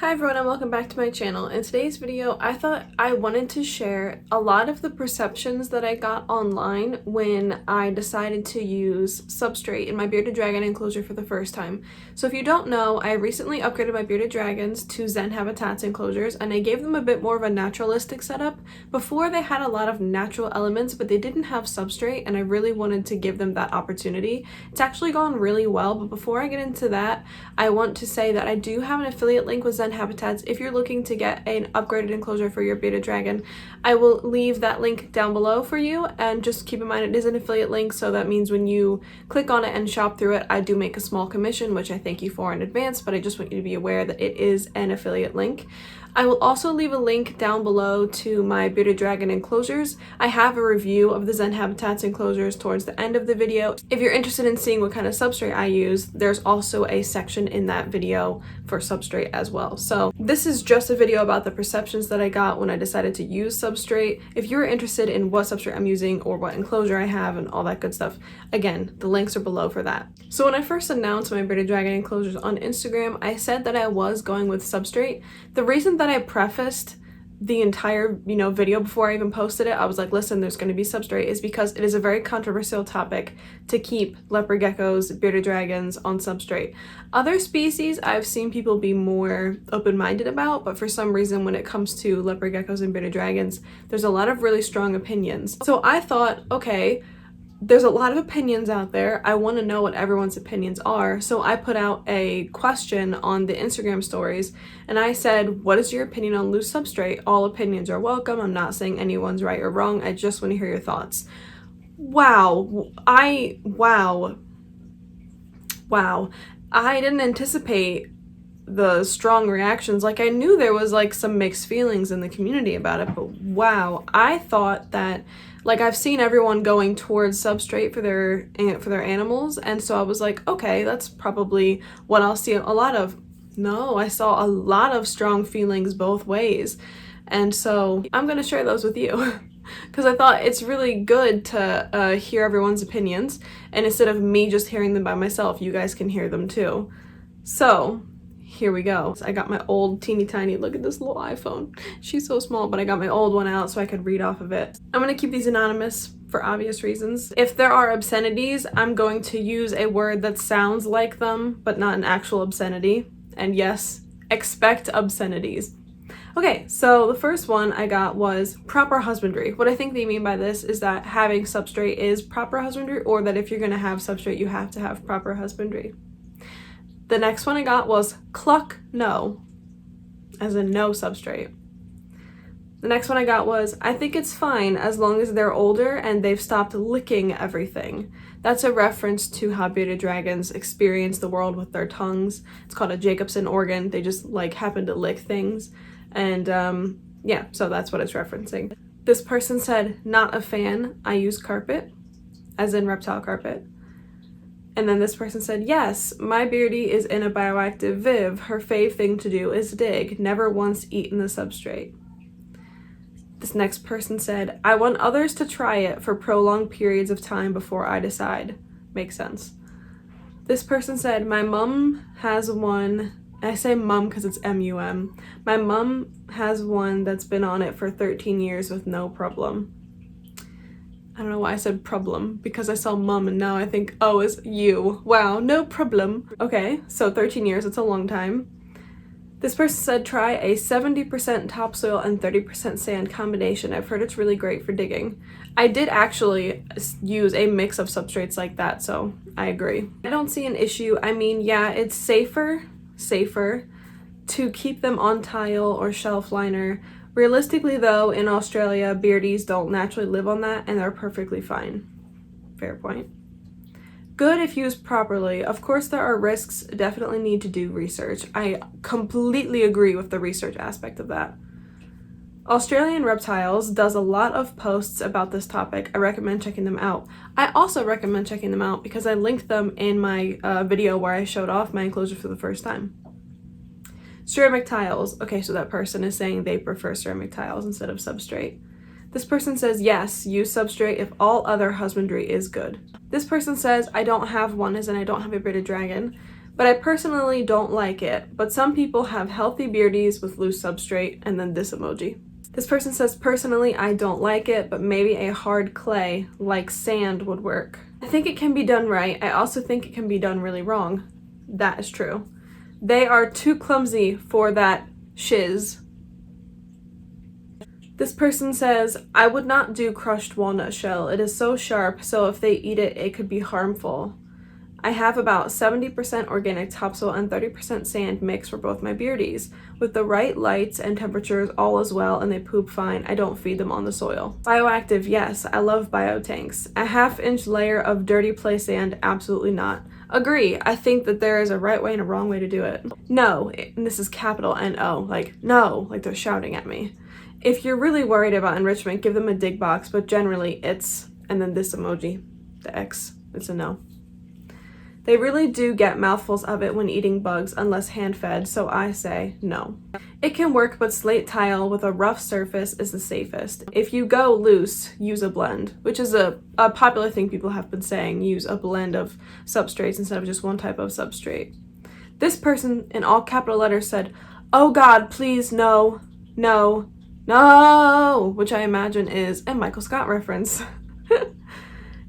Hi everyone and welcome back to my channel. In today's video, I thought I wanted to share a lot of the perceptions that I got online when I decided to use Substrate in my bearded dragon enclosure for the first time. So if you don't know, I recently upgraded my bearded dragons to Zen Habitats enclosures and I gave them a bit more of a naturalistic setup. Before they had a lot of natural elements, but they didn't have Substrate and I really wanted to give them that opportunity. It's actually gone really well, but before I get into that, I want to say that I do have an affiliate link with Zen Habitats. If you're looking to get an upgraded enclosure for your bearded dragon, I will leave that link down below for you, and just keep in mind it is an affiliate link, so that means when you click on it and shop through it, I do make a small commission, which I thank you for in advance, but I just want you to be aware that it is an affiliate link. I will also leave a link down below to my bearded dragon enclosures. I have a review of the Zen Habitats enclosures towards the end of the video. If you're interested in seeing what kind of substrate I use, there's also a section in that video for substrate as well. So this is just a video about the perceptions that I got when I decided to use Substrate. If you're interested in what substrate I'm using or what enclosure I have and all that good stuff, again, the links are below for that. So when I first announced my bearded dragon enclosures on Instagram, I said that I was going with Substrate. The reason that I prefaced the entire video before I even posted it, I was like, listen, there's going to be Substrate, is because it is a very controversial topic to keep leopard geckos, bearded dragons on Substrate. Other species I've seen people be more open-minded about, but for some reason when it comes to leopard geckos and bearded dragons, there's a lot of really strong opinions. So I thought, okay, there's a lot of opinions out there. I want to know what everyone's opinions are. So I put out a question on the Instagram stories and I said, what is your opinion on loose substrate? All opinions are welcome. I'm not saying anyone's right or wrong. I just want to hear your thoughts. Wow. I didn't anticipate the strong reactions. Like, I knew there was like some mixed feelings in the community about it, but wow, I thought that, like, I've seen everyone going towards Substrate for their animals, and so I was like, okay, that's probably what I'll see a lot of. No, I saw a lot of strong feelings both ways, and so I'm gonna share those with you because I thought it's really good to hear everyone's opinions, and instead of me just hearing them by myself, you guys can hear them too. So here we go. I got my old teeny tiny, look at this little iPhone. She's so small, but I got my old one out so I could read off of it. I'm gonna keep these anonymous for obvious reasons. If there are obscenities, I'm going to use a word that sounds like them, but not an actual obscenity. And yes, expect obscenities. Okay, so the first one I got was proper husbandry. What I think they mean by this is that having Substrate is proper husbandry, or that if you're gonna have Substrate, you have to have proper husbandry. The next one I got was cluck no, as in no Substrate. The next one I got was, I think it's fine as long as they're older and they've stopped licking everything. That's a reference to how bearded dragons experience the world with their tongues. It's called a Jacobson organ. They just like happen to lick things. And yeah, so that's what it's referencing. This person said, not a fan, I use carpet, as in reptile carpet. And then this person said, yes, my beardie is in a bioactive viv. Her fave thing to do is dig, never once eaten the substrate. This next person said, I want others to try it for prolonged periods of time before I decide. Makes sense. This person said, my mum has one, I say mum because it's M-U-M. My mum has one that's been on it for 13 years with no problem. I don't know why I said problem, because I saw mum and now I think, oh, is you. Wow, no problem. Okay, so 13 years, it's a long time. This person said try a 70% topsoil and 30% sand combination. I've heard it's really great for digging. I did actually use a mix of substrates like that, so I agree. I don't see an issue. I mean, yeah, it's safer to keep them on tile or shelf liner. Realistically though, in Australia, beardies don't naturally live on that and they're perfectly fine. Fair point. Good if used properly. Of course there are risks, definitely need to do research. I completely agree with the research aspect of that. Australian Reptiles does a lot of posts about this topic. I recommend checking them out. I also recommend checking them out because I linked them in my video where I showed off my enclosure for the first time. Ceramic tiles. Okay, so that person is saying they prefer ceramic tiles instead of substrate. This person says, yes, use substrate if all other husbandry is good. This person says, I don't have one, as in I don't have a bearded dragon, but I personally don't like it. But some people have healthy beardies with loose substrate, and then this emoji. This person says, personally, I don't like it, but maybe a hard clay, like sand, would work. I think it can be done right. I also think it can be done really wrong. That is true. They are too clumsy for that shiz. This person says, I would not do crushed walnut shell. It is so sharp, so if they eat it, it could be harmful. I have about 70% organic topsoil and 30% sand mix for both my beardies. With the right lights and temperatures, all is well, and they poop fine. I don't feed them on the soil. Bioactive, yes. I love biotanks. A half-inch layer of dirty play sand, absolutely not. Agree. I think that there is a right way and a wrong way to do it. No, and this is capital N-O, like no, like they're shouting at me. If you're really worried about enrichment, give them a dig box, but generally it's, and then this emoji, the X, it's a no. They really do get mouthfuls of it when eating bugs unless hand-fed, so I say no. It can work, but slate tile with a rough surface is the safest. If you go loose, use a blend, which is a popular thing people have been saying, use a blend of substrates instead of just one type of substrate. This person, in all capital letters, said, oh God, please, no, no, no, which I imagine is a Michael Scott reference.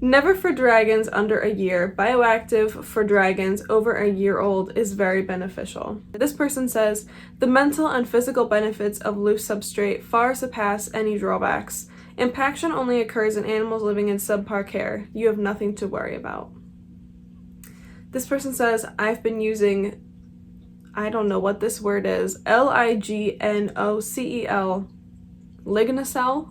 Never for dragons under a year. Bioactive for dragons over a year old is very beneficial. This person says, the mental and physical benefits of loose substrate far surpass any drawbacks. Impaction only occurs in animals living in subpar care. You have nothing to worry about. This person says, I've been using, I don't know what this word is, Lignocel, Lignocel,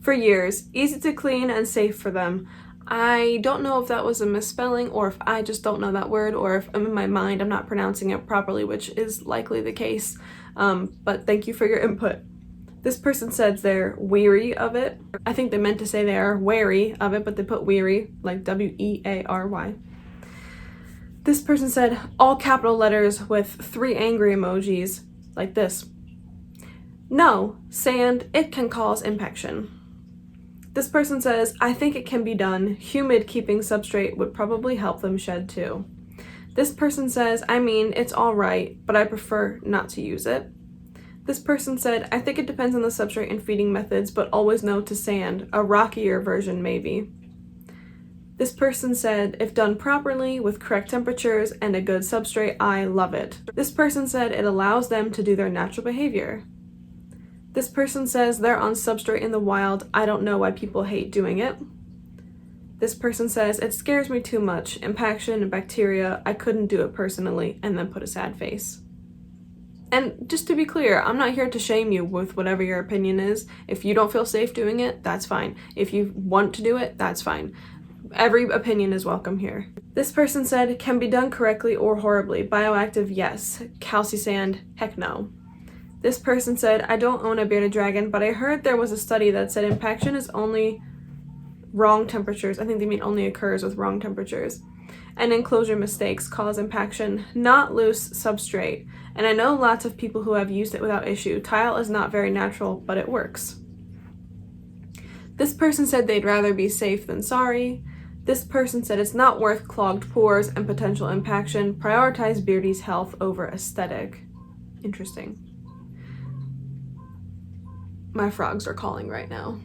for years. Easy to clean and safe for them. I don't know if that was a misspelling or if I just don't know that word or if I'm in my mind I'm not pronouncing it properly, which is likely the case. But thank you for your input. This person says they're weary of it. I think they meant to say they are wary of it, but they put weary, like W-E-A-R-Y. This person said all capital letters with 3 angry emojis, like this. No, sand, it can cause impaction. This person says, I think it can be done. Humid keeping substrate would probably help them shed too. This person says, I mean, it's all right, but I prefer not to use it. This person said, I think it depends on the substrate and feeding methods, but always no to sand, a rockier version maybe. This person said, if done properly, with correct temperatures and a good substrate, I love it. This person said it allows them to do their natural behavior. This person says they're on substrate in the wild. I don't know why people hate doing it. This person says, it scares me too much. Impaction and bacteria, I couldn't do it personally, and then put a sad face. And just to be clear, I'm not here to shame you with whatever your opinion is. If you don't feel safe doing it, that's fine. If you want to do it, that's fine. Every opinion is welcome here. This person said, can be done correctly or horribly. Bioactive, yes. Calci sand, heck no. This person said, I don't own a bearded dragon, but I heard there was a study that said impaction is only wrong temperatures. I think they mean only occurs with wrong temperatures. And enclosure mistakes cause impaction, not loose substrate. And I know lots of people who have used it without issue. Tile is not very natural, but it works. This person said they'd rather be safe than sorry. This person said it's not worth clogged pores and potential impaction. Prioritize beardie's health over aesthetic. Interesting. My frogs are calling right now.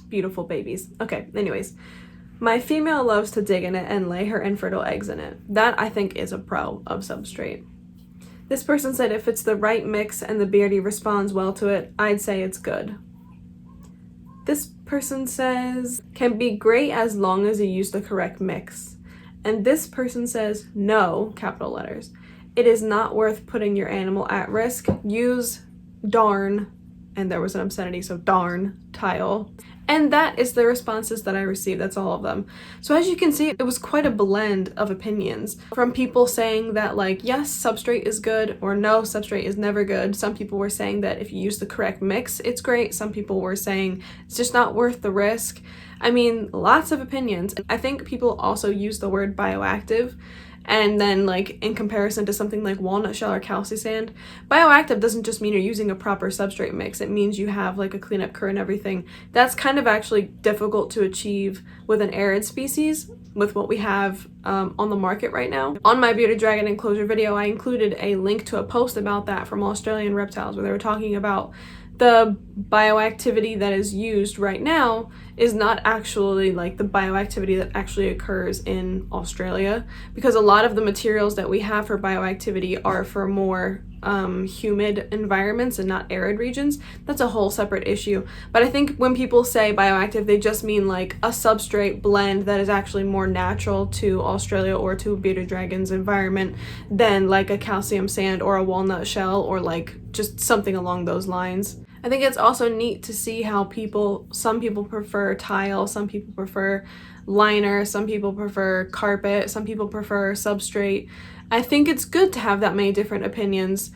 Beautiful babies. Okay, anyways. My female loves to dig in it and lay her infertile eggs in it. That, I think, is a pro of substrate. This person said if it's the right mix and the beardie responds well to it, I'd say it's good. This person says, can be great as long as you use the correct mix. And this person says, no, capital letters. It is not worth putting your animal at risk. Use darn, and there was an obscenity, so darn, tile. And that is the responses that I received. That's all of them. So as you can see, it was quite a blend of opinions from people saying that, like, yes, substrate is good, or no, substrate is never good. Some people were saying that if you use the correct mix, it's great. Some people were saying it's just not worth the risk. I mean, lots of opinions. I think people also use the word bioactive, and then like in comparison to something like walnut shell or calci sand, bioactive doesn't just mean you're using a proper substrate mix. It means you have like a cleanup curve and everything. That's kind of actually difficult to achieve with an arid species, with what we have on the market right now. On my bearded dragon enclosure video, I included a link to a post about that from Australian Reptiles, where they were talking about the bioactivity that is used right now is not actually like the bioactivity that actually occurs in Australia, because a lot of the materials that we have for bioactivity are for more humid environments and not arid regions. That's a whole separate issue. But I think when people say bioactive, they just mean like a substrate blend that is actually more natural to Australia or to a bearded dragon's environment than like a calcium sand or a walnut shell, or like just something along those lines. I think it's also neat to see how some people prefer tile, some people prefer liner, some people prefer carpet, some people prefer substrate. I think it's good to have that many different opinions.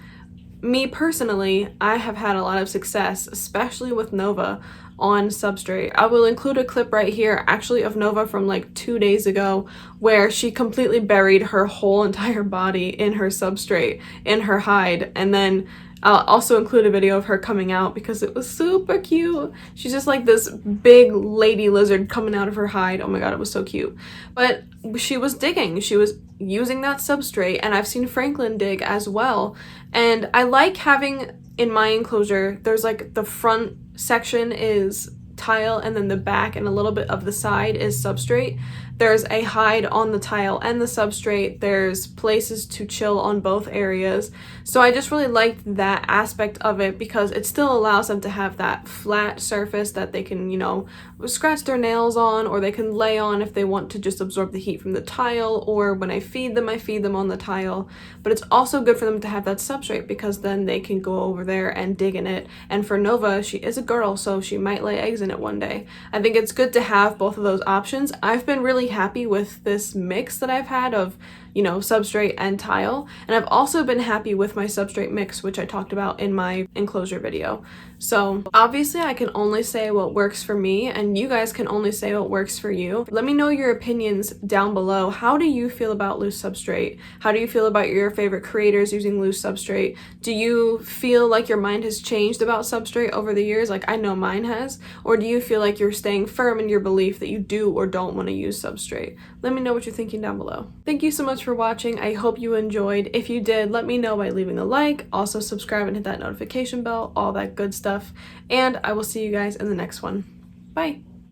Me personally, I have had a lot of success, especially with Nova, on substrate. I will include a clip right here actually of Nova from like 2 days ago, where she completely buried her whole entire body in her substrate, in her hide, and then I'll also include a video of her coming out because it was super cute. She's just like this big lady lizard coming out of her hide. Oh my god, it was so cute. But she was digging. She was using that substrate, and I've seen Franklin dig as well. And I like having in my enclosure, there's like the front section is tile, and then the back and a little bit of the side is substrate. There's a hide on the tile and the substrate. There's places to chill on both areas. So I just really liked that aspect of it, because it still allows them to have that flat surface that they can, you know, scratch their nails on, or they can lay on if they want to just absorb the heat from the tile, or when I feed them on the tile. But it's also good for them to have that substrate, because then they can go over there and dig in it. And for Nova, she is a girl, so she might lay eggs in it one day. I think it's good to have both of those options. I've been really happy with this mix that I've had of, you know, substrate and tile, and I've also been happy with my substrate mix, which I talked about in my enclosure video. So obviously I can only say what works for me, and you guys can only say what works for you. Let me know your opinions down below. How do you feel about loose substrate? How do you feel about your favorite creators using loose substrate? Do you feel like your mind has changed about substrate over the years, like I know mine has? Or do you feel like you're staying firm in your belief that you do or don't want to use substrate? Let me know what you're thinking down below. Thank you so much for watching. I hope you enjoyed. If you did, let me know by leaving a like. Also subscribe and hit that notification bell, all that good stuff. And I will see you guys in the next one. Bye!